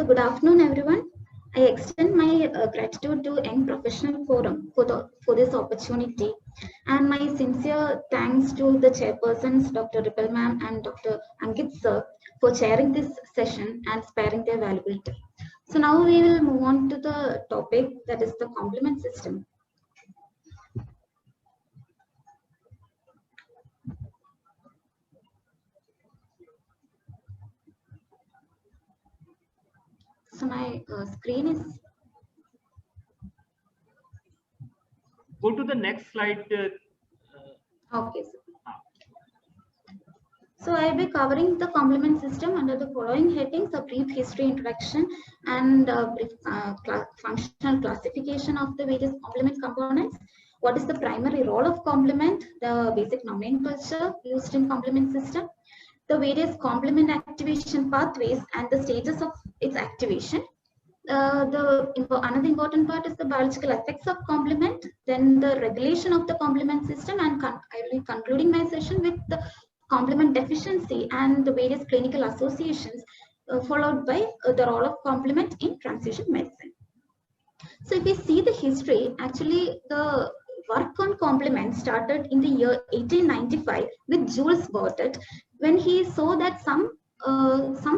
So good afternoon, everyone. I extend my gratitude to Young Professional Forum for this opportunity, and my sincere thanks to the chairpersons, Dr. Ripple ma'am and Dr. Ankit sir, for chairing this session and sparing their valuable time. So now we will move on to the topic, that is the complement system. So my screen is. Go to the next slide. Okay, sir. So I'll be covering the complement system under the following headings: a brief history introduction and a brief functional classification of the various complement components. What is the primary role of complement? The basic nomenclature used in complement system. The various complement activation pathways and the stages of its activation. Another important part is the biological effects of complement, then the regulation of the complement system, and I will be concluding my session with the complement deficiency and the various clinical associations, followed by the role of complement in transfusion medicine. So if we see the history, actually the work on complement started in the year 1895 with Jules Bordet, when he saw that some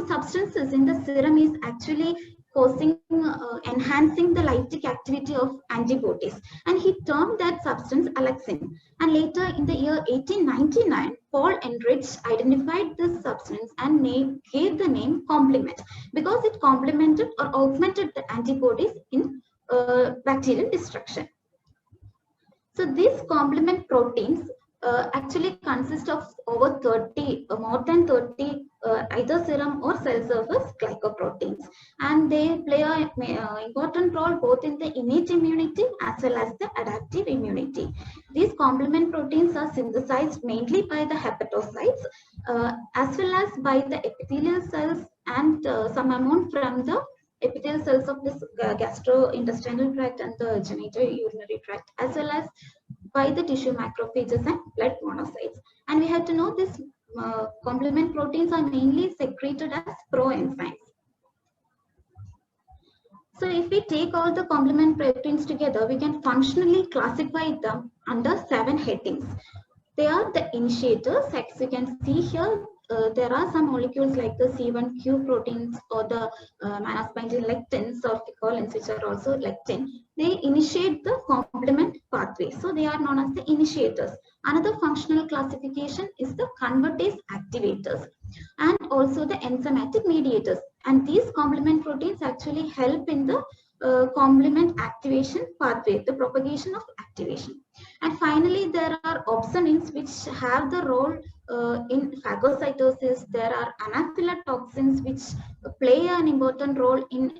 substances in the serum is actually causing enhancing the lytic activity of antibodies, and he termed that substance alexin. And later in the year 1899, Paul Ehrlich identified this substance and gave the name complement because it complemented or augmented the antibodies in bacterial destruction. So these complement proteins actually consist of over 30, more than 30 either serum or cell surface glycoproteins, and they play an important role both in the innate immunity as well as the adaptive immunity. These complement proteins are synthesized mainly by the hepatocytes as well as by the epithelial cells and some amount from the epithelial cells of this gastrointestinal tract and the genitourinary tract, as well as by the tissue macrophages and blood monocytes. And we have to know this complement proteins are mainly secreted as proenzymes. So if we take all the complement proteins together, we can functionally classify them under 7 headings. They are the initiators. As you can see here, there are some molecules like the C1q proteins or the mannose-binding lectins or ficolins, which are also lectin. They initiate the complement pathway. So they are known as the initiators. Another functional classification is the convertase activators and also the enzymatic mediators. And these complement proteins actually help in the complement activation pathway, the propagation of activation. And finally, there are opsonins which have the role in phagocytosis. There are anaphylatoxins which play an important role in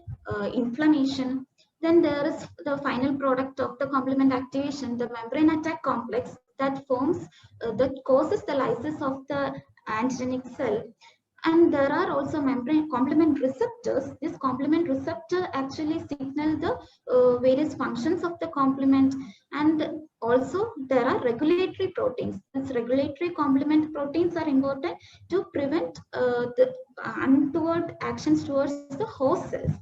inflammation. Then there is the final product of the complement activation, the membrane attack complex that forms, that causes the lysis of the antigenic cell. And there are also complement receptors. This complement receptor actually signal the various functions of the complement. And also there are regulatory proteins. These regulatory complement proteins are important to prevent the untoward actions towards the host cells.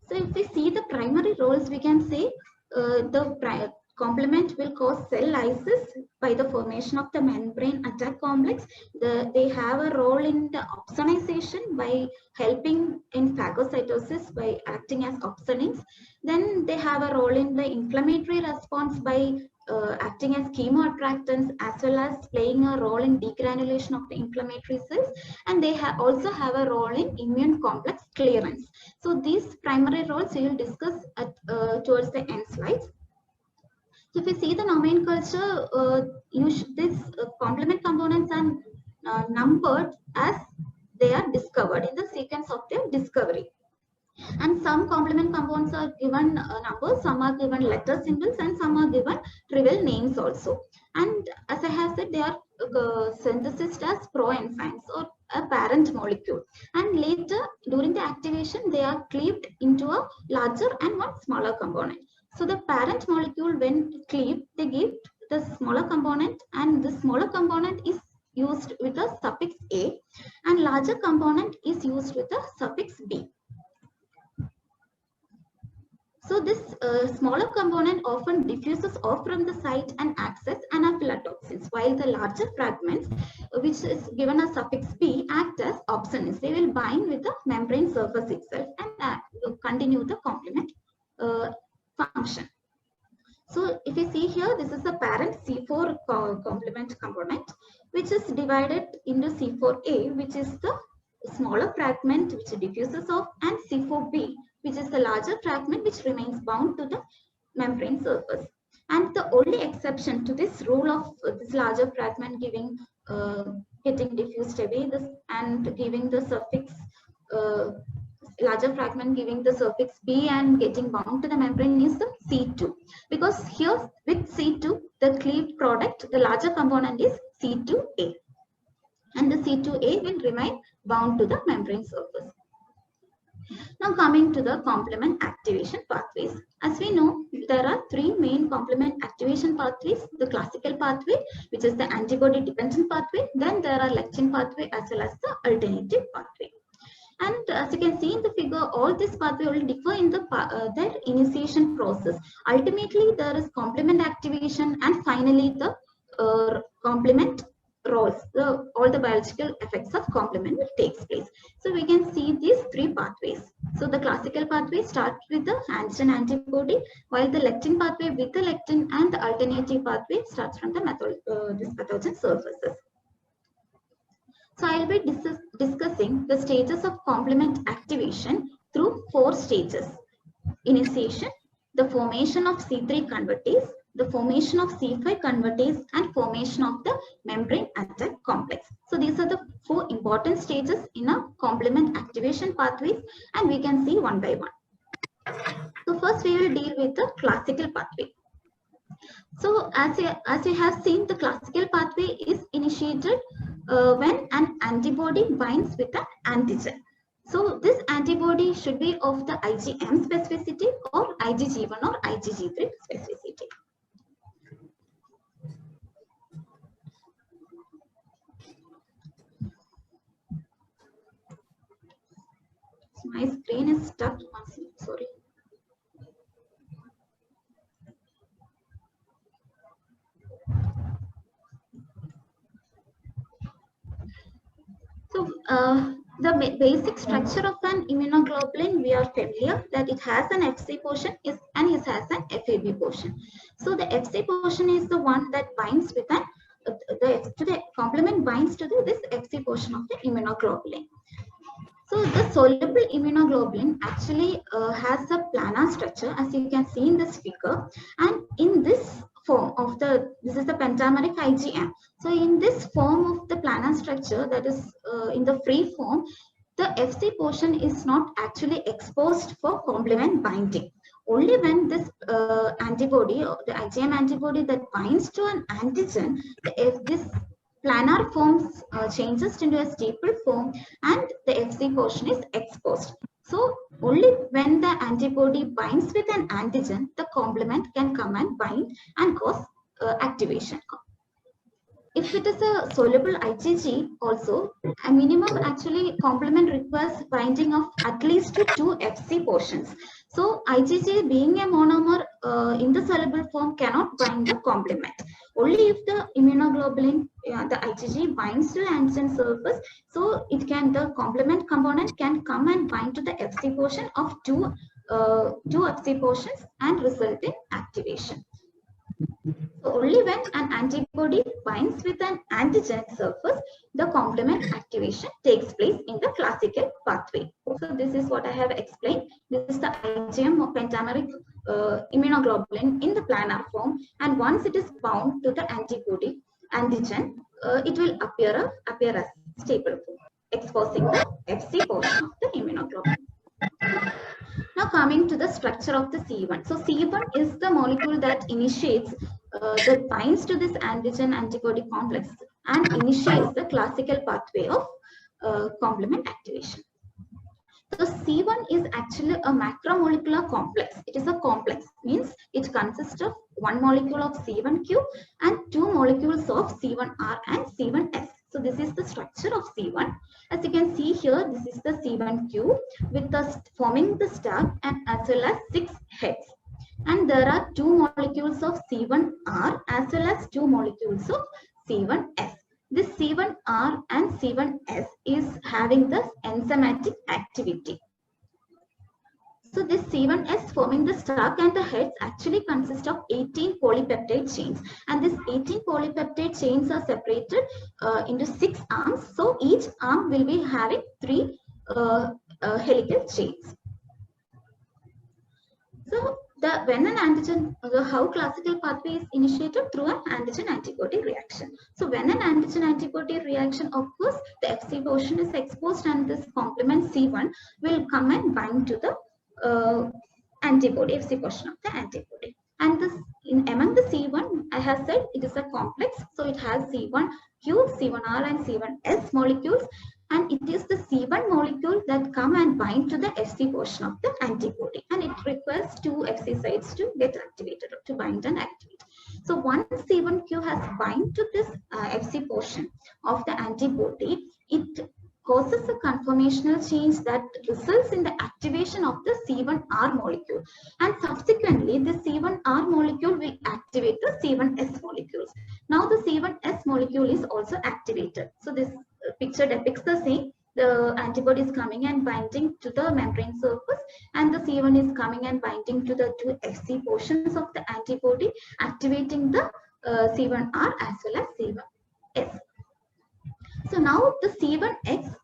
So if we see the primary roles, we can say the complement will cause cell lysis by the formation of the membrane attack complex. They have a role in the opsonization by helping in phagocytosis by acting as opsonins. Then they have a role in the inflammatory response by acting as chemoattractants, as well as playing a role in degranulation of the inflammatory cells, and they also have a role in immune complex clearance. So these primary roles we will discuss at, towards the end slides. So if you see the nomenclature, these complement components are numbered as they are discovered in the sequence of their discovery. And some complement compounds are given numbers, some are given letter symbols, and some are given trivial names also. And as I have said, they are synthesized as proenzymes or a parent molecule. And later, during the activation, they are cleaved into a larger and one smaller component. So the parent molecule, when cleaved, they give the smaller component, and the smaller component is used with the suffix A, and larger component is is used with the suffix B. So this smaller component often diffuses off from the site and acts as anaphylotoxins, while the larger fragments, which is given a suffix B, act as opsonins. They will bind with the membrane surface itself and continue the complement function. So if you see here, this is the parent C4 complement component, which is divided into C4A, which is the smaller fragment which diffuses off, and C4B, which is the larger fragment which remains bound to the membrane surface. And the only exception to this rule of this larger fragment getting diffused away and giving the suffix larger fragment giving the suffix B and getting bound to the membrane is the C2, because here with C2 the cleaved product, the larger component is C2A, and the C2A will remain bound to the membrane surface. Now coming to the complement activation pathways. As we know, there are three main complement activation pathways: the classical pathway, which is the antibody dependent pathway, then there are lectin pathway as well as the alternative pathway. And as you can see in the figure, all this pathway will differ in their initiation process. Ultimately, there is complement activation, and finally the complement roles. All the biological effects of complement will take place. So we can see these three pathways. So the classical pathway starts with the antigen antibody, while the lectin pathway with the lectin, and the alternative pathway starts from the this pathogen surfaces. So I'll be discussing the stages of complement activation through 4 stages: initiation, the formation of C3 convertase, the formation of C5 convertase, and formation of the membrane attack complex. So these are the 4 important stages in a complement activation pathways, and we can see one by one. So first we will deal with the classical pathway. So as you have seen, the classical pathway is initiated when an antibody binds with an antigen. So this antibody should be of the IgM specificity or IgG1 or IgG3 specificity. So my screen is stuck. Sorry. So the basic structure of an immunoglobulin, we are familiar that it has an Fc portion and it has an Fab portion. So the Fc portion is the one that binds with the complement binds to this Fc portion of the immunoglobulin. So the soluble immunoglobulin actually has a planar structure, as you can see in this figure, and in this form of this is the pentameric IgM. So in this form of the planar structure, that is in the free form, the Fc portion is not actually exposed for complement binding. Only when this antibody, or the IgM antibody that binds to an antigen, this planar forms changes into a staple form and the Fc portion is exposed. So only when the antibody binds with an antigen, the complement can come and bind and cause activation. If it is a soluble IgG also, a minimum actually complement requires binding of at least 2 Fc portions. So IgG being a monomer in the soluble form cannot bind the complement. Only if the immunoglobulin, the IgG binds to the antigen surface, so the complement component can come and bind to the Fc portion of 2 Fc portions and result in activation. So only when an antibody binds with an antigen surface, the complement activation takes place in the classical pathway. So this is what I have explained. This is the IgM pentameric immunoglobulin in the planar form, and once it is bound to the antigen, it will appear as stable form, exposing the Fc portion of the immunoglobulin. Now coming to the structure of the C1. So C1 is the molecule that initiates, that binds to this antigen antibody complex and initiates the classical pathway of complement activation. So C1 is actually a macromolecular complex. It is a complex, means it consists of one molecule of C1q and 2 molecules of C1r and C1s. So this this is the structure of C1. As you can see here, this is the C1Q with the forming the star and as well as 6 heads. And there are 2 molecules of C1R as well as 2 molecules of C1S. This C1R and C1S is having the enzymatic activity. So this C1S forming the stalk and the heads actually consist of 18 polypeptide chains, and these 18 polypeptide chains are separated into 6 arms. So each arm will be having 3 helical chains. So when an antigen, how classical pathway is initiated? Through an antigen antibody reaction. So when an antigen antibody reaction occurs, the Fc portion is exposed and this complement C1 will come and bind to the antibody, Fc portion of the antibody. And this among the C1, I have said it is a complex, so it has C1Q, C1R and C1S molecules, and it is the C1 molecule that come and bind to the Fc portion of the antibody, and it requires 2 Fc sites to get activated or to bind and activate. So once C1Q has bind to this Fc portion of the antibody, it causes a conformational change that results in the activation of the C1R molecule, and subsequently the C1R molecule will activate the C1S molecules. Now the C1S molecule is also activated. So this picture depicts the same. The antibody is coming and binding to the membrane surface, and the C1 is coming and binding to the 2 Fc portions of the antibody, activating the C1R as well as C1S. So now the C1S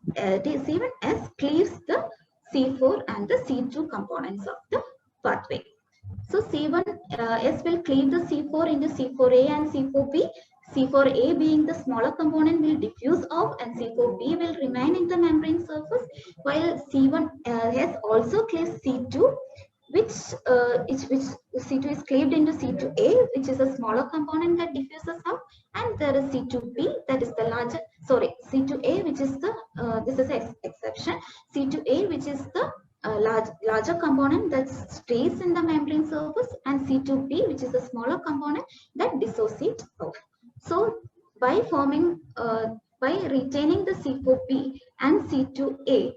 cleaves the C4 and the C2 components of the pathway. So C1S will cleave the C4 into C4A and C4B. C4A being the smaller component will diffuse off and C4B will remain in the membrane surface, while C1S also cleaves C2, which C2 is cleaved into C2A, which is a smaller component that diffuses out, and there is C2B, that is the larger, C2A, which is the, this is an exception, C2A, which is the larger component that stays in the membrane surface, and C2B, which is a smaller component that dissociates out. So by forming, by retaining the C4B and C2A,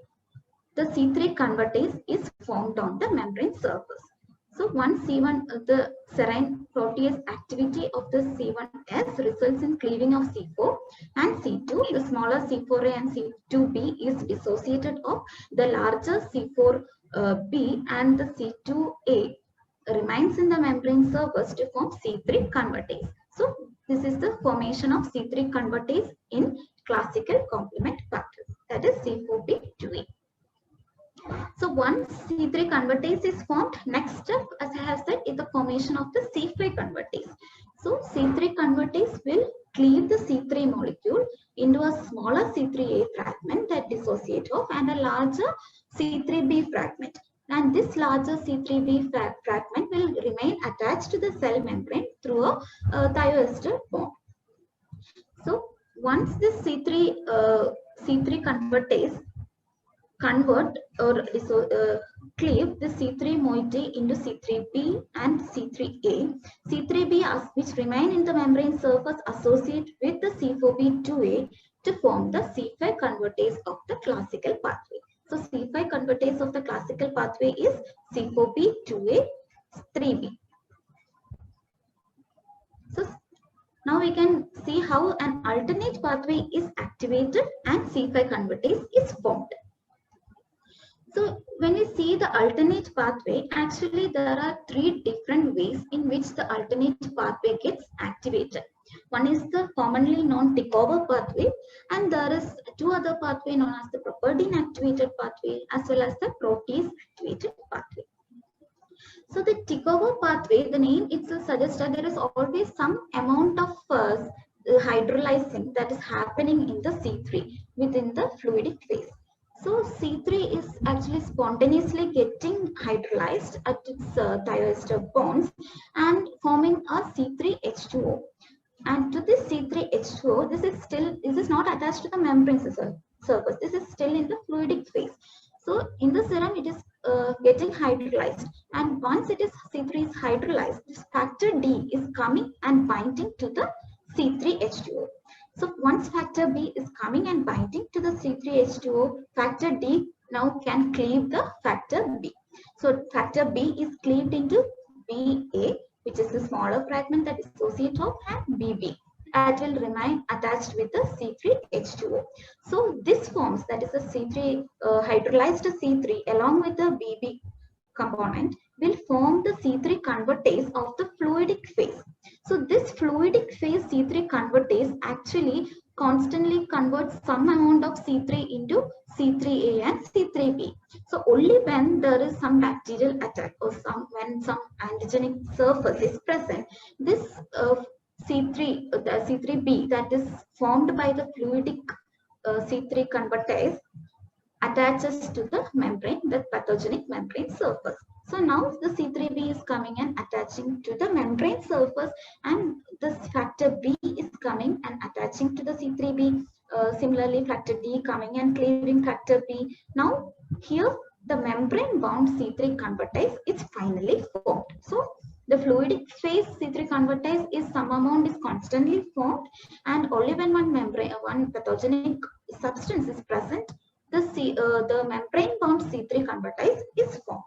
the C3 convertase is formed on the membrane surface. So once C1, the serine protease activity of the C1S results in cleaving of C4 and C2, the smaller C4A and C2B is dissociated of the larger C4B, and the C2A remains in the membrane surface to form C3 convertase. So this is the formation of C3 convertase in classical complement pathway, that is C4B2A. So once C3 convertase is formed, next step, as I have said, is the formation of the C5 convertase. So C3 convertase will cleave the C3 molecule into a smaller C3A fragment that dissociates off and a larger C3B fragment. And this larger C3B fragment will remain attached to the cell membrane through a thioester bond. So once this C3 convertase convert or cleave the C3 moiety into C3B and C3A. C3B, which remain in the membrane surface, associate with the C4B2A to form the C5 convertase of the classical pathway. So C5 convertase of the classical pathway is C4B2A 3B. So now we can see how an alternate pathway is activated and C5 convertase is formed. So when we see the alternate pathway, actually there are 3 different ways in which the alternate pathway gets activated. One is the commonly known Tick-over pathway, and there is 2 other pathway known as the properdin activated pathway as well as the protease activated pathway. So the Tick-over pathway, the name itself suggests that there is always some amount of hydrolyzing that is happening in the C3 within the fluidic phase. So C3 is actually spontaneously getting hydrolyzed at its thioester bonds and forming a C3H2O. And to this C3H2O, this is not attached to the membrane surface. This is still in the fluidic phase. So in the serum, it is getting hydrolyzed, and once it is C3 is hydrolyzed, this factor D is coming and binding to the C3H2O. So once factor B is coming and binding to the C3H2O, factor D now can cleave the factor B. So factor B is cleaved into BA, which is the smaller fragment that dissociates off, and BB that will remain attached with the C3H2O. So this forms, that is the C3 hydrolyzed C3 along with the BB component will form the C3 convertase of the fluidic phase. So this fluidic phase C3 convertase actually constantly converts some amount of C3 into C3A and C3B. So only when there is some bacterial attack or when some antigenic surface is present, this C3, the C3B that is formed by the fluidic C3 convertase attaches to the membrane, the pathogenic membrane surface. So now the C3B is coming and attaching to the membrane surface, and this factor B is coming and attaching to the C3B. Similarly, factor D coming and cleaving factor B. Now here the membrane bound C3 convertase is finally formed. So the fluidic phase C3 convertase is some amount is constantly formed, and only when one pathogenic substance is present, the membrane bound C3 convertase is formed.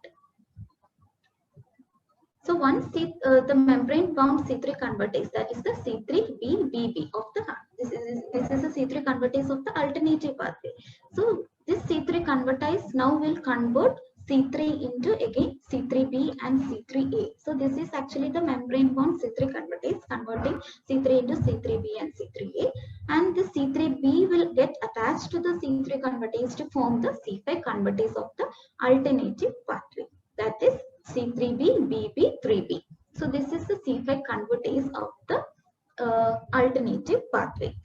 So once the membrane bound C3 convertase, that is the C3BBB of the this is the C3 convertase of the alternative pathway. So this C3 convertase now will convert C3 into again C3B and C3A. So this is actually the membrane bound C3 convertase converting C3 into C3B and C3A, and the C3B will get attached to the C3 convertase to form the C5 convertase of the alternative pathway, that is C3B, BB, 3B. So this is the C5 convertase of the alternative pathway.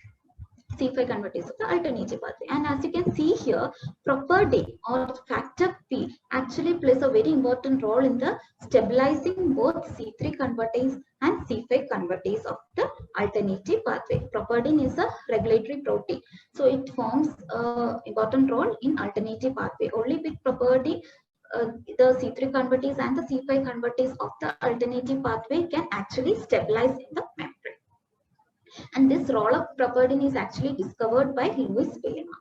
C5 convertase of the alternative pathway. And as you can see here, properdin or factor P actually plays a very important role in the stabilizing both C3 convertase and C5 convertase of the alternative pathway. Properdin is a regulatory protein, so it forms an important role in alternative pathway. Only with properdin, the C3 convertase and the C5 convertase of the alternative pathway can actually stabilize in the membrane. And this role of properdin is actually discovered by Louis Villema.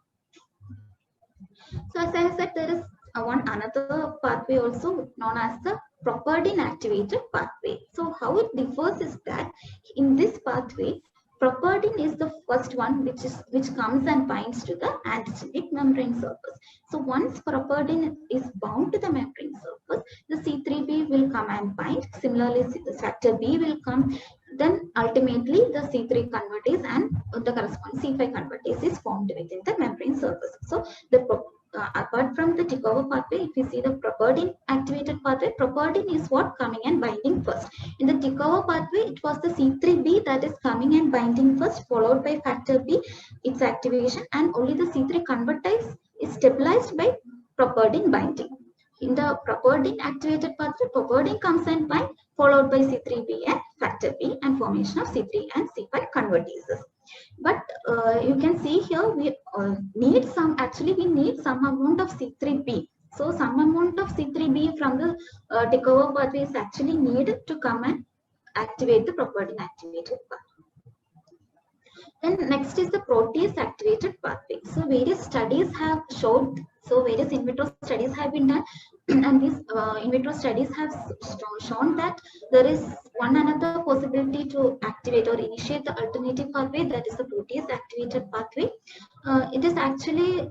So as I said, there is another pathway also known as the properdin activated pathway. So how it differs is that in this pathway, properdin is the first one which comes and binds to the antigenic membrane surface. So once properdin is bound to the membrane surface, the C3B will come and bind. Similarly, the factor B will come. Then ultimately the C3 convertase and the corresponding C5 convertase is formed within the membrane surface. So apart from the Tykova pathway, if you see the properdin activated pathway, properdin is what coming and binding first. In the Tykova pathway, it was the C3B that is coming and binding first, followed by factor B, its activation, and only the C3 convertase is stabilized by properdin binding. In the properdin activated pathway, properdin comes and bind, followed by C3B and factor B, and formation of C3 and C5 convertases. But you can see here we need some amount of C3B. So some amount of C3B from the Tykova pathway is actually needed to come and activate the properdin activated pathway. Then next is the protease activated pathway. So various studies have showed, various in vitro studies have been done, and these in vitro studies have shown that there is one another possibility to activate or initiate the alternative pathway, that is the protease activated pathway. It is actually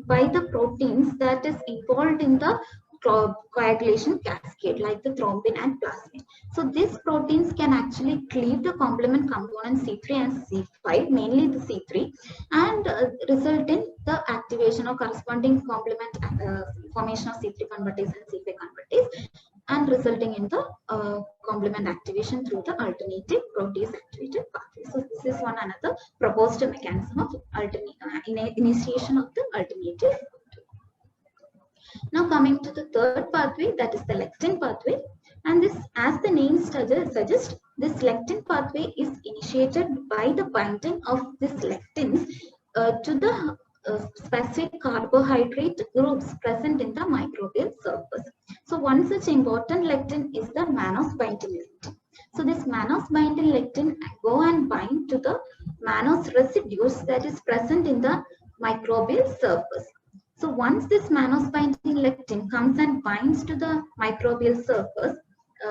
by the proteins that is involved in the coagulation cascade, like the thrombin and plasmin. So these proteins can actually cleave the complement component C3 and C5, mainly the C3, and result in the activation of corresponding complement formation of C3 convertase and C5 convertase, and resulting in the complement activation through the alternative protease activated pathway. So this is one another proposed mechanism of initiation of the alternative. Now coming to the third pathway, that is the lectin pathway, and this, as the name suggests, this lectin pathway is initiated by the binding of these lectins to the specific carbohydrate groups present in the microbial surface. So one such important lectin is the mannose binding lectin. So this mannose binding lectin go and bind to the mannose residues that is present in the microbial surface. So once this mannose binding lectin comes and binds to the microbial surface,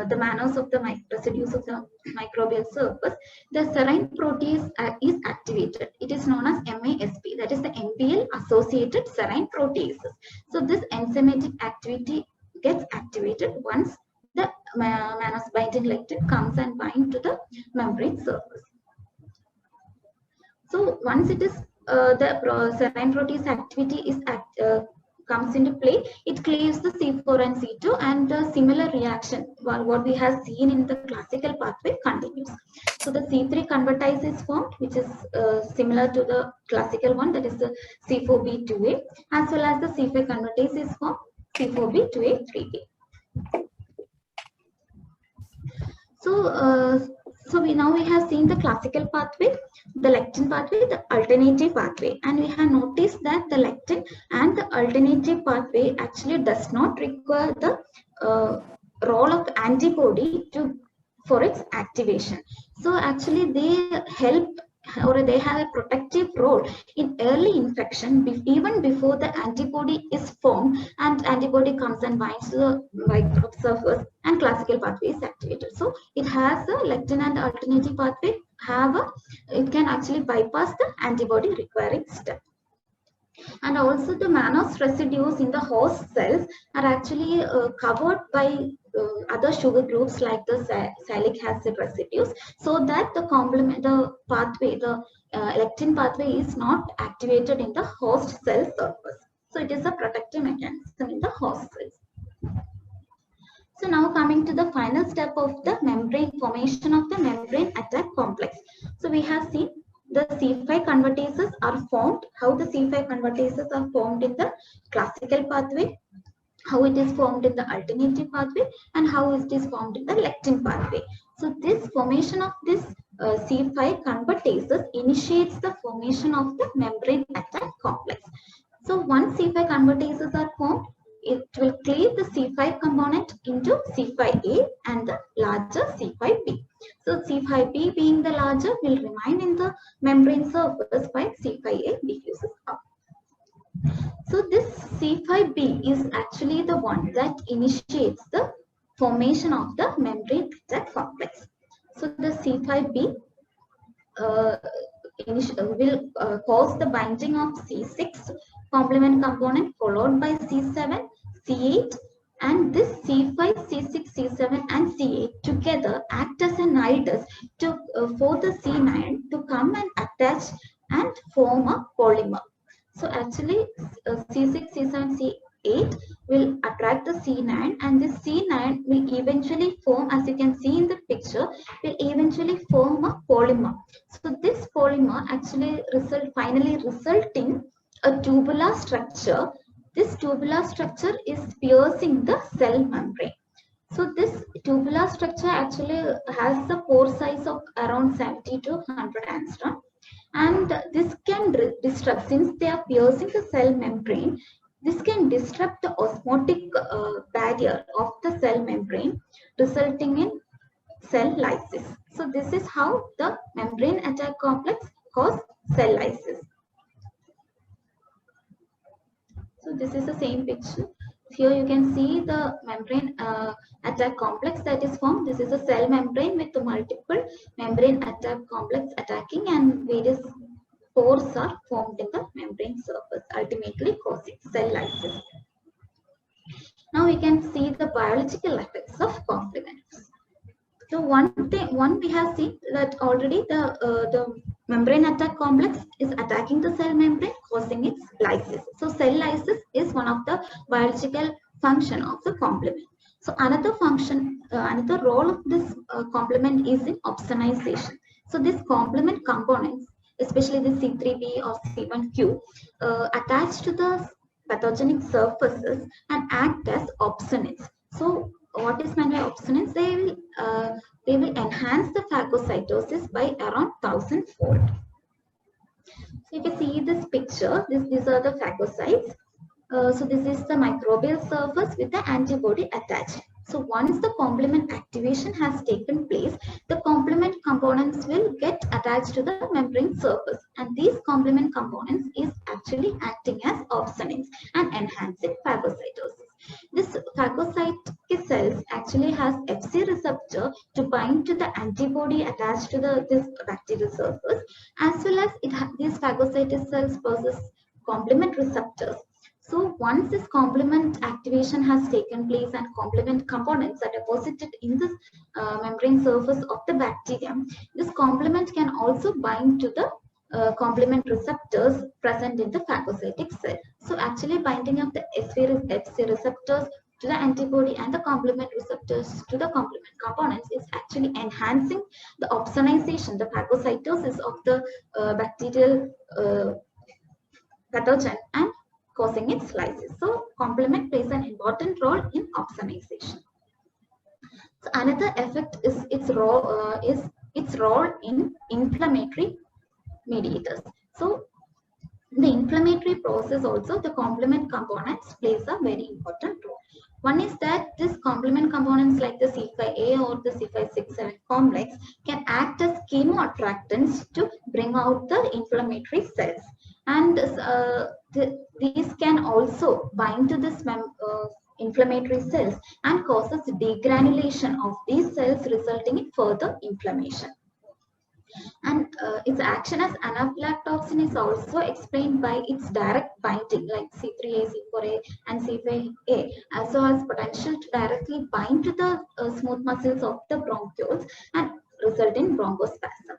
the mannose of the residues of the microbial surface, the serine protease is activated. It is known as MASP, that is the MBL associated serine proteases. So this enzymatic activity gets activated once the mannose binding lectin comes and binds to the membrane surface. So once it is the serine protease activity is comes into play, it cleaves the C4 and C2, and the similar reaction what we have seen in the classical pathway continues. So the C3 convertase is formed, which is similar to the classical one, that is the C4B2A, as well as the C5 convertase is formed, C4B2A3A. So now we have seen the classical pathway, the lectin pathway, the alternative pathway, and we have noticed that the lectin and the alternative pathway actually does not require the role of antibody for its activation. So actually they help, or they have a protective role in early infection even before the antibody is formed and antibody comes and binds to the microbe surface and classical pathway is activated. So it has a lectin and alternative pathway it can actually bypass the antibody requiring step. And also the mannose residues in the host cells are actually covered by other sugar groups like the salicylic acid residues, so that the lectin pathway is not activated in the host cell surface. So it is a protective mechanism in the host cells. So now coming to the final step of the membrane formation of the membrane attack complex. So we have seen the C5 convertases are formed, how the C5 convertases are formed in the classical pathway, how it is formed in the alternative pathway, and how it is formed in the lectin pathway. So this formation of this C5 convertases initiates the formation of the membrane attack complex. So once C5 convertases are formed, it will cleave the C5 component into C5A and the larger C5B. So C5B being the larger will remain in the membrane surface while C5A diffuses out. So this C5B is actually the one that initiates the formation of the membrane attack complex. So the C5B will cause the binding of C6 complement component followed by C7, C8, and this C5, C6, C7 and C8 together act as a nidus for the C9 to come and attach and form a polymer. So actually C6, C7, C8 will attract the C9, and this C9 will eventually form, as you can see in the picture, will eventually form a polymer. So this polymer actually finally result in a tubular structure. This tubular structure is piercing the cell membrane. So this tubular structure actually has a pore size of around 70 to 100 angstrom. And this can disrupt, since they are piercing the cell membrane, this can disrupt the osmotic barrier of the cell membrane, resulting in cell lysis. So this is how the membrane attack complex causes cell lysis. So this is the same picture. Here you can see the membrane attack complex that is formed. This is a cell membrane with the multiple membrane attack complex attacking, and various pores are formed in the membrane surface, ultimately causing cell lysis. Now we can see the biological effects of complements. So one we have seen that already the membrane attack complex is attacking the cell membrane, causing its lysis. So cell lysis is one of the biological function of the complement. So another function, another role of this complement is in opsonization. So this complement components, especially the C3b or C1q, attach to the pathogenic surfaces and act as opsonins. So what is meant by opsonins? They will enhance the phagocytosis by around 1000-fold. So if you see this picture, these are the phagocytes. So this is the microbial surface with the antibody attached. So once the complement activation has taken place, the complement components will get attached to the membrane surface, and these complement components is actually acting as opsonins and enhancing phagocytosis. This phagocytic cells actually has Fc receptor to bind to the antibody attached to this bacterial surface, as well as these phagocytic cells possess complement receptors. So once this complement activation has taken place and complement components are deposited in the membrane surface of the bacterium, this complement can also bind to the complement receptors present in the phagocytic cell. So actually binding of the Fc receptors to the antibody and the complement receptors to the complement components is actually enhancing the opsonization, the phagocytosis of the bacterial pathogen and causing its lysis. So complement plays an important role in opsonization. So another effect is its role in inflammatory mediators. So in the inflammatory process also, the complement components plays a very important role. One is that this complement components like the C5a or the C567 complex can act as chemoattractants to bring out the inflammatory cells, and these can also bind to this inflammatory cells and causes degranulation of these cells, resulting in further inflammation. And its action as anaphylactoxin is also explained by its direct binding, like C3a, C4a, and C5a, as well as potential to directly bind to the smooth muscles of the bronchioles and result in bronchospasm,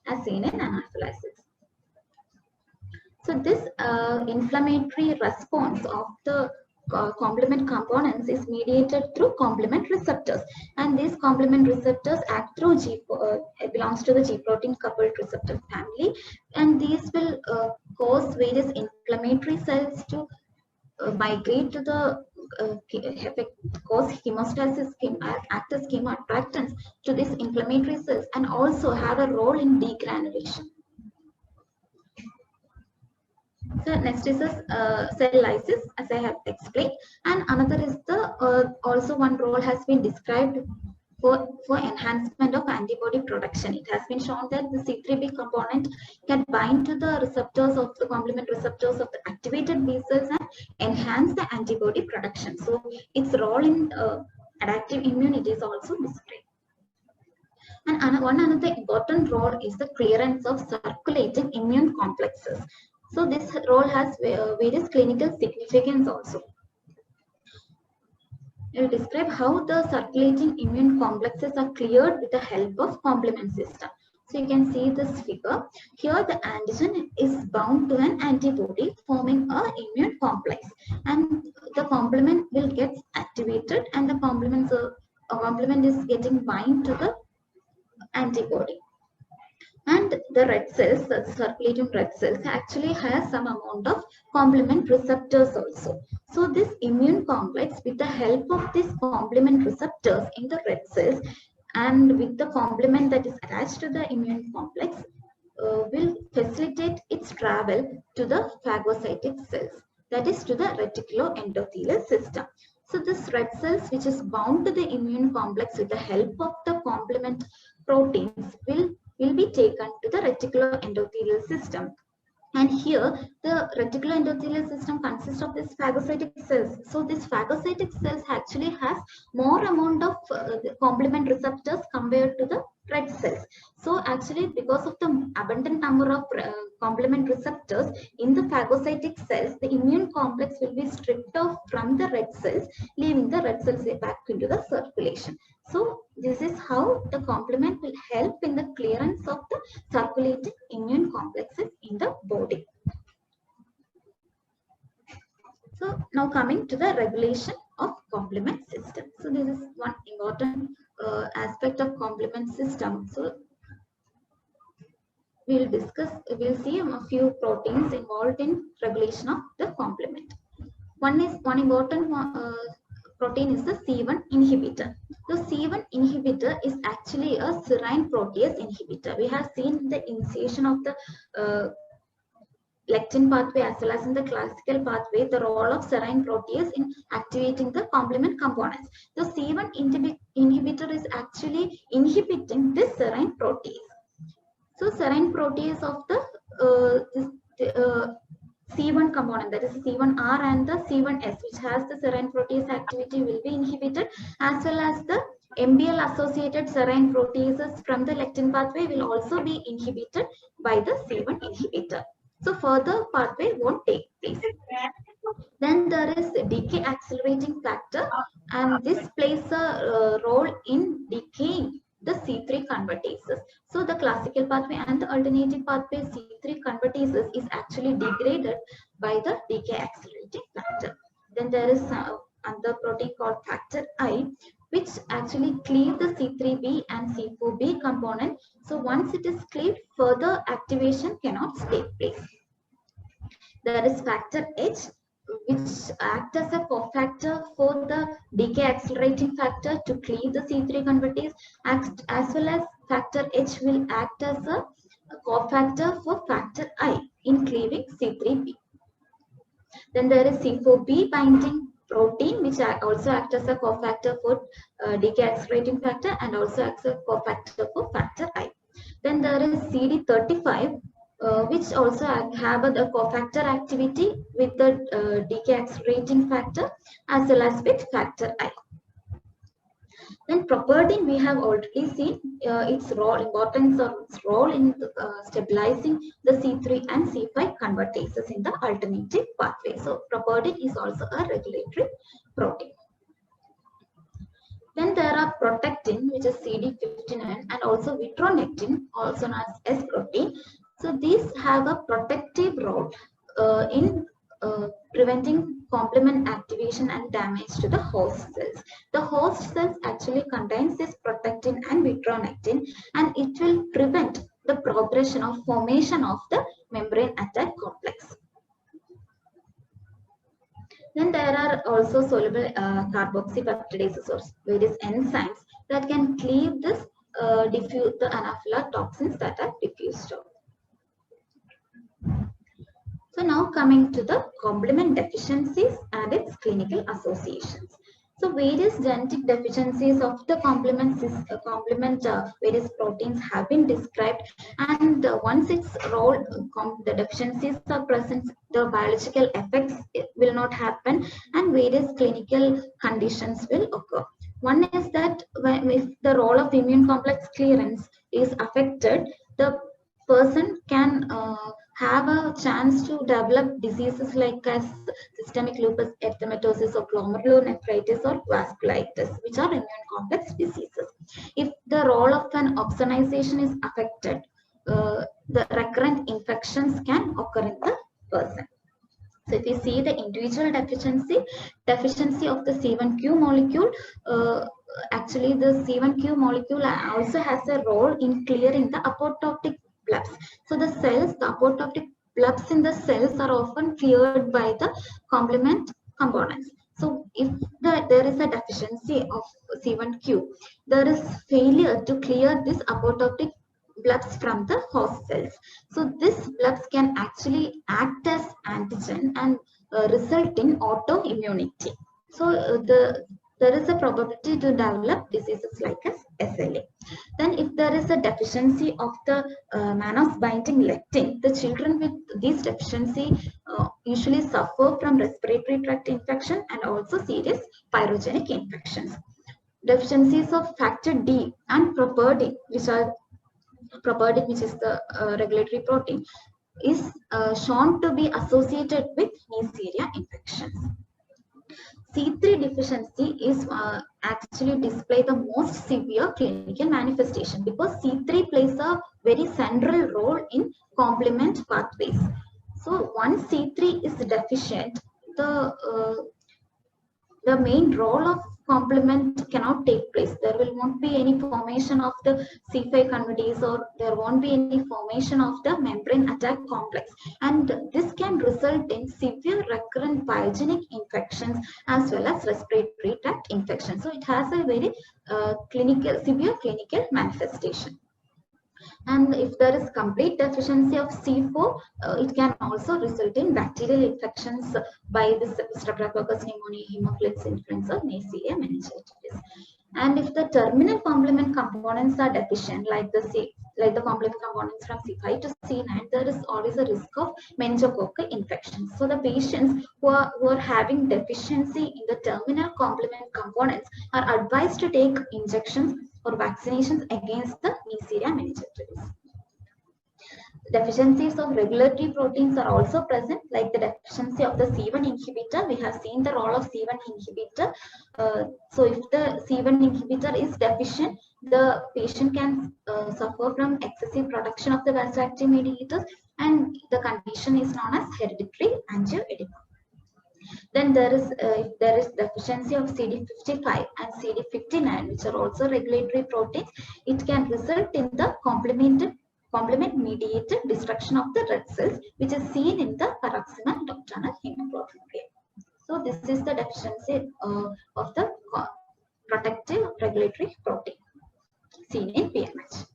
as seen in anaphylaxis. So this inflammatory response of the complement components is mediated through complement receptors, and these complement receptors act through belongs to the G protein coupled receptor family, and these will cause various inflammatory cells to migrate to the cause hemostasis, act as chemoattractants to these inflammatory cells, and also have a role in degranulation. So next is cell lysis, as I have explained, and another is the also one role has been described for enhancement of antibody production. It has been shown that the C3b component can bind to the receptors of the complement receptors of the activated B cells and enhance the antibody production. So its role in adaptive immunity is also described. And another important role is the clearance of circulating immune complexes. So this role has various clinical significance also. I will describe how the circulating immune complexes are cleared with the help of complement system. So you can see this figure. Here the antigen is bound to an antibody, forming an immune complex, and the complement will get activated, and the complement is getting bind to the antibody. And the red cells, the circulating red cells, actually has some amount of complement receptors also. So this immune complex, with the help of these complement receptors in the red cells and with the complement that is attached to the immune complex, will facilitate its travel to the phagocytic cells, that is to the reticuloendothelial system. So this red cells, which is bound to the immune complex with the help of the complement proteins, will be taken to the reticuloendothelial system. And here the reticuloendothelial system consists of these phagocytic cells. So these phagocytic cells actually has more amount of complement receptors compared to the red cells. So actually, because of the abundant number of complement receptors in the phagocytic cells, the immune complex will be stripped off from the red cells, leaving the red cells back into the circulation. So this is how the complement will help in the clearance of the circulating immune complexes in the body. So now coming to the regulation of complement system. So this is one important aspect of complement system. So we'll see a few proteins involved in regulation of the complement. One important protein is the C1 inhibitor. The C1 inhibitor is actually a serine protease inhibitor. We have seen the initiation of the lectin pathway as well as in the classical pathway, the role of serine protease in activating the complement components. The C1 inhibitor is actually inhibiting this serine protease. So serine protease of the C1 component, that is C1R and the C1S, which has the serine protease activity, will be inhibited, as well as the MBL associated serine proteases from the lectin pathway will also be inhibited by the C1 inhibitor. So further pathway won't take place. Then there is decay accelerating factor, and this plays a role in decaying the C3 convertases. So the classical pathway and the alternative pathway C3 convertases is actually degraded by the decay accelerating factor. Then there is another protein called factor I, which actually cleave the C3b and C4b component. So once it is cleaved, further activation cannot take place. There is factor H, which act as a cofactor for the decay accelerating factor to cleave the C3 convertase, as well as factor H will act as a cofactor for factor I in cleaving C3b. Then there is C4b binding protein, which also acts as a cofactor for decay accelerating factor and also acts as a cofactor for factor I. Then there is CD35, which also have a cofactor activity with the decay accelerating factor as well as with factor I. Then properdin, we have already seen its role, importance of its role in stabilizing the C3 and C5 convertases in the alternative pathway. So properdin is also a regulatory protein. Then there are protectin, which is CD59, and also vitronectin, also known as S protein. So these have a protective role in preventing complement activation and damage to the host cells. The host cells actually contains this protectin and vitronectin, and it will prevent the progression or formation of the membrane attack complex. Then there are also soluble carboxypeptidases or various enzymes that can cleave this diffuse the anaphylatoxins that are diffused out. So now coming to the complement deficiencies and its clinical associations. So various genetic deficiencies of the complement various proteins have been described, and once its role, the deficiencies are present, the biological effects will not happen and various clinical conditions will occur. One is that if the role of immune complex clearance is affected, the person can have a chance to develop diseases like as systemic lupus erythematosus or glomerulonephritis or vasculitis, which are immune complex diseases. If the role of an opsonization is affected, the recurrent infections can occur in the person. So if you see the individual deficiency of the C1q molecule, actually the C1q molecule also has a role in clearing the apoptotic blebs. So the cells, the apoptotic blebs in the cells are often cleared by the complement components. So if there is a deficiency of C1q, there is failure to clear this apoptotic blebs from the host cells. So this blebs can actually act as antigen and result in autoimmunity. So there is a probability to develop diseases like as SLA. Then if there is a deficiency of the mannose binding lectin, the children with this deficiency usually suffer from respiratory tract infection and also serious pyrogenic infections. Deficiencies of factor D and properdin, which is the regulatory protein, is shown to be associated with Neisseria infections. C3 deficiency is actually display the most severe clinical manifestation because C3 plays a very central role in complement pathways. So once C3 is deficient, the main role of complement cannot take place. There will not be any formation of the C5 convertase, or there won't be any formation of the membrane attack complex, and this can result in severe recurrent pyogenic infections as well as respiratory tract infections. So it has a very severe clinical manifestation. And if there is complete deficiency of C4, it can also result in bacterial infections by this Streptococcus pneumoniae, Haemophilus influenza, Neisseria meningitis. And if the terminal complement components are deficient, like the complement components from C5 to C9, there is always a risk of meningococcal infections. So the patients who are having deficiency in the terminal complement components are advised to take injections or vaccinations against the Neisseria meningitis. Deficiencies of regulatory proteins are also present, like the deficiency of the C1 inhibitor. We have seen the role of C1 inhibitor. So if the C1 inhibitor is deficient, the patient can suffer from excessive production of the vasoactive mediators, and the condition is known as hereditary angioedema. Then if there is deficiency of CD55 and CD59, which are also regulatory proteins, it can result in the complement-mediated destruction of the red cells, which is seen in the paroxysmal nocturnal hemoglobinuria. So this is the deficiency of the protective regulatory protein seen in PMH.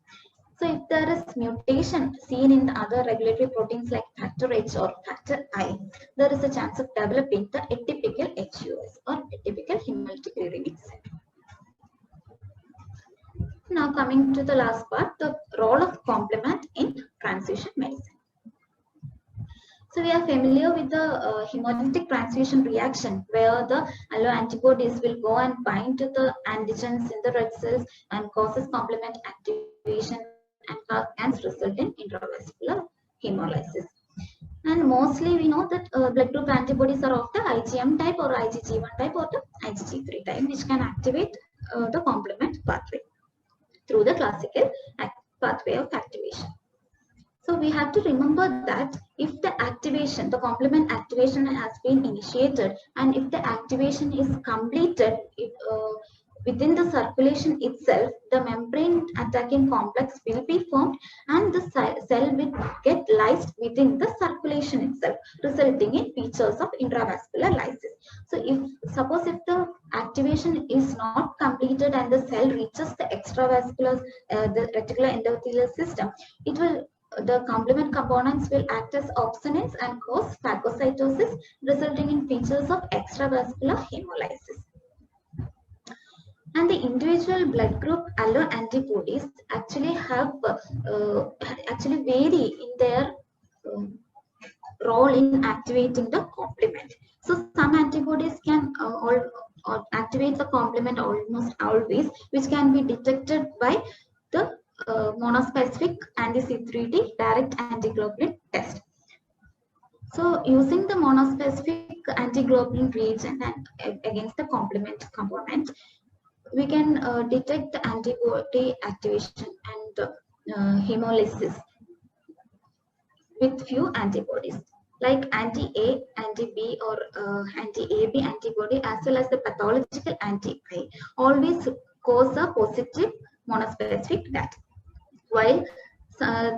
So if there is mutation seen in the other regulatory proteins like factor H or factor I, there is a chance of developing the atypical HUS or atypical hemolytic uremic syndrome. Now coming to the last part, the role of complement in transfusion medicine. So we are familiar with the hemolytic transfusion reaction, where the alloantibodies will go and bind to the antigens in the red cells and causes complement activation and can result in intravascular hemolysis. And mostly we know that blood group antibodies are of the IgM type or IgG1 type or the IgG3 type, which can activate the complement pathway through the classical pathway of activation. So we have to remember that if the activation, the complement activation has been initiated, and if the activation is completed, within the circulation itself, the membrane attacking complex will be formed and the cell will get lysed within the circulation itself, resulting in features of intravascular lysis. So suppose if the activation is not completed and the cell reaches the extravascular, the reticular endothelial system, the complement components will act as opsonins and cause phagocytosis, resulting in features of extravascular hemolysis. And the individual blood group alloantibodies actually vary in their role in activating the complement. So some antibodies can activate the complement almost always, which can be detected by the monospecific anti-C3d direct antiglobulin test. So using the monospecific antiglobulin reagent and against the complement component, we can detect the antibody activation and hemolysis with few antibodies like anti-A, anti-B or anti-AB antibody, as well as the pathological anti-I, always cause a positive monospecific data. While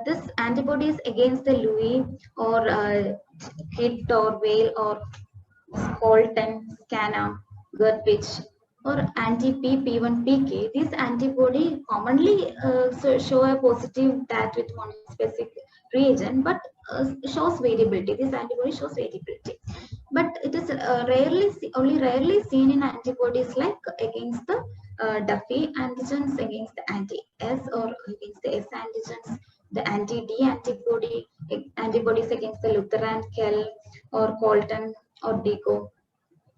this antibodies against the Louis or HIT or Whale or Colton, Scana, Gertwich or anti-P1PK, these antibody commonly show a positive DAT with monospecific reagent, but shows variability. This antibody shows variability, but it is only rarely seen in antibodies like against the Duffy antigens, against the anti-S or against the S antigens, the anti-D antibodies against the Lutheran, Kell or Colton or Deco.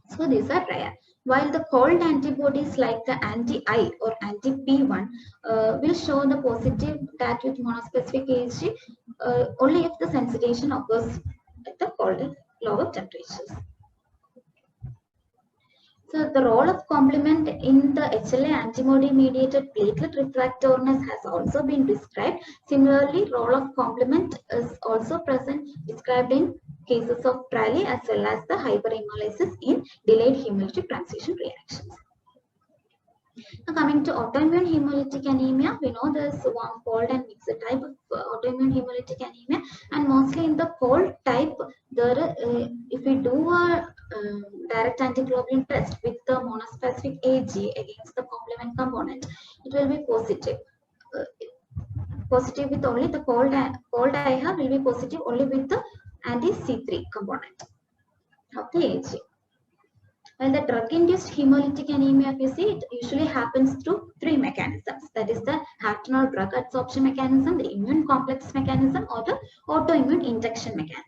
So these are rare. While the cold antibodies like the anti-I or anti-P1 will show the positive that with monospecific ASG only if the sensitization occurs at the colder, lower temperatures. So the role of complement in the HLA antibody mediated platelet refractoriness has also been described. Similarly, role of complement is also present, described in cases of Raleigh as well as the hyperhemolysis in delayed hemolytic transfusion reactions. Now coming to autoimmune hemolytic anemia, we know there is one cold and mixed type of autoimmune hemolytic anemia, and mostly in the cold type, if we do a direct antiglobulin test with the monospecific AG against the complement component, it will be positive. positive with only the cold IHA will be positive only with the anti-C3 component of the AG. When the drug-induced hemolytic anemia, if you see, it usually happens through three mechanisms. That is the Hartnell drug absorption mechanism, the immune complex mechanism, or the autoimmune induction mechanism.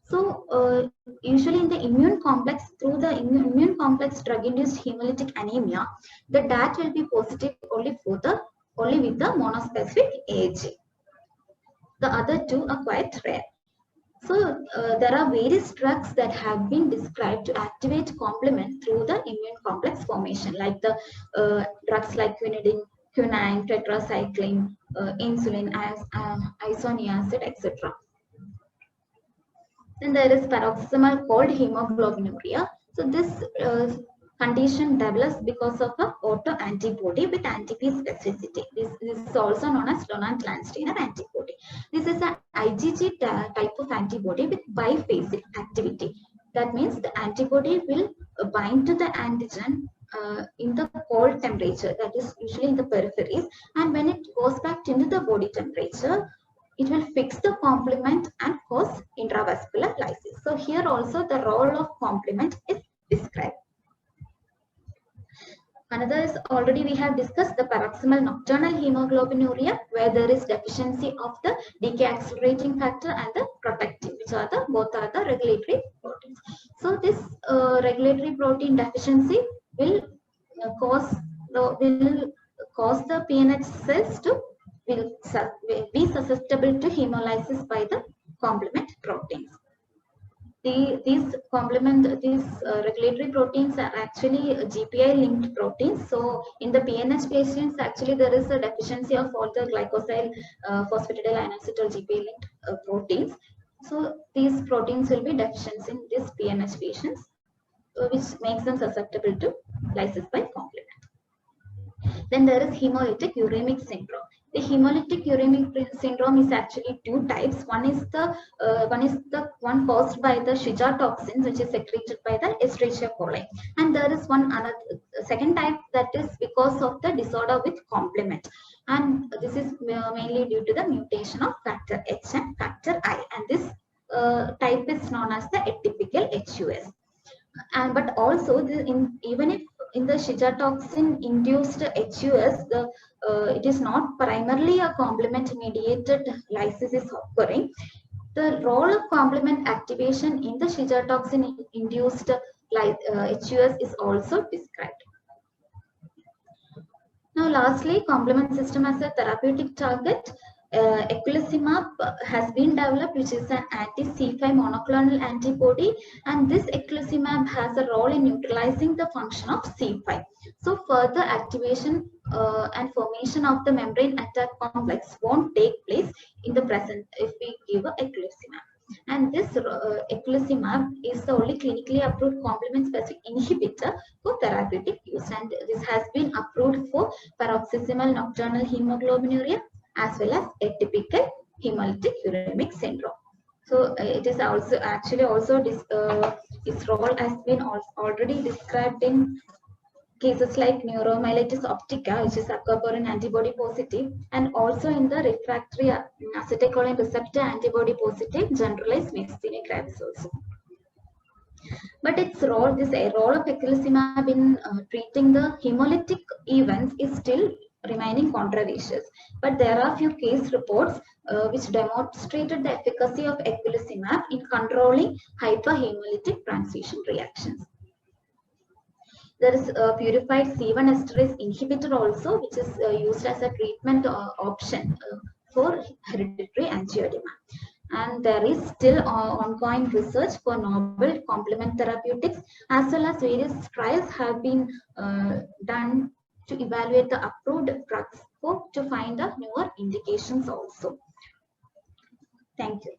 So usually in the immune complex, through the immune complex drug-induced hemolytic anemia, the DAT will be positive only with the monospecific AG. The other two are quite rare. So there are various drugs that have been described to activate complement through the immune complex formation, like the drugs like quinidine, quinine, tetracycline, insulin, isoniazid, etc. Then there is paroxysmal cold hemoglobinuria. So this condition develops because of an autoantibody with anti-P specificity. This is also known as Lonant-Landsteiner antibody. This is an IgG type of antibody with biphasic activity. That means the antibody will bind to the antigen in the cold temperature, that is usually in the peripheries, and when it goes back into the body temperature, it will fix the complement and cause intravascular lysis. So here also the role of complement is described. Another is already we have discussed the paroxysmal nocturnal hemoglobinuria, where there is deficiency of the decay accelerating factor and the protectin, which are the both are the regulatory proteins. So this regulatory protein deficiency will cause the PNH cells to be susceptible to hemolysis by the complement proteins. These regulatory proteins are actually GPI linked proteins. So in the PNH patients, actually there is a deficiency of all the glycosyl phosphatidylinositol GPI linked proteins. So these proteins will be deficient in these PNH patients, which makes them susceptible to lysis by complement. Then there is hemolytic uremic syndrome. The hemolytic uremic syndrome is actually two types. One is the one caused by the Shiga toxins, which is secreted by the Escherichia coli, and there is another second type that is because of the disorder with complement, and this is mainly due to the mutation of factor H and factor I, and this type is known as the atypical HUS. And but also even if in the Shiga toxin induced HUS, it is not primarily a complement mediated lysis is occurring. The role of complement activation in the Shiga toxin induced HUS is also described. Now lastly, complement system as a therapeutic target. Eculizumab has been developed, which is an anti-C5 monoclonal antibody, and this eculizumab has a role in neutralizing the function of C5. So further activation and formation of the membrane attack complex won't take place in the present if we give a eculizumab. And this eculizumab is the only clinically approved complement specific inhibitor for therapeutic use, and this has been approved for paroxysmal nocturnal hemoglobinuria as well as atypical hemolytic uremic syndrome. So it is also actually also its role has been already described in cases like neuromyelitis optica, which is aquaporin antibody positive, and also in the refractory acetylcholine receptor antibody positive generalized myasthenia gravis also. But its role, this role of eculizumab in treating the hemolytic events is still remaining controversial. But there are few case reports which demonstrated the efficacy of eculizumab in controlling hyperhemolytic transfusion reactions. There is a purified C1 esterase inhibitor also, which is used as a treatment option for hereditary angioedema. And there is still ongoing research for novel complement therapeutics, as well as various trials have been done to evaluate the approved drugs to find newer indications also. Thank you.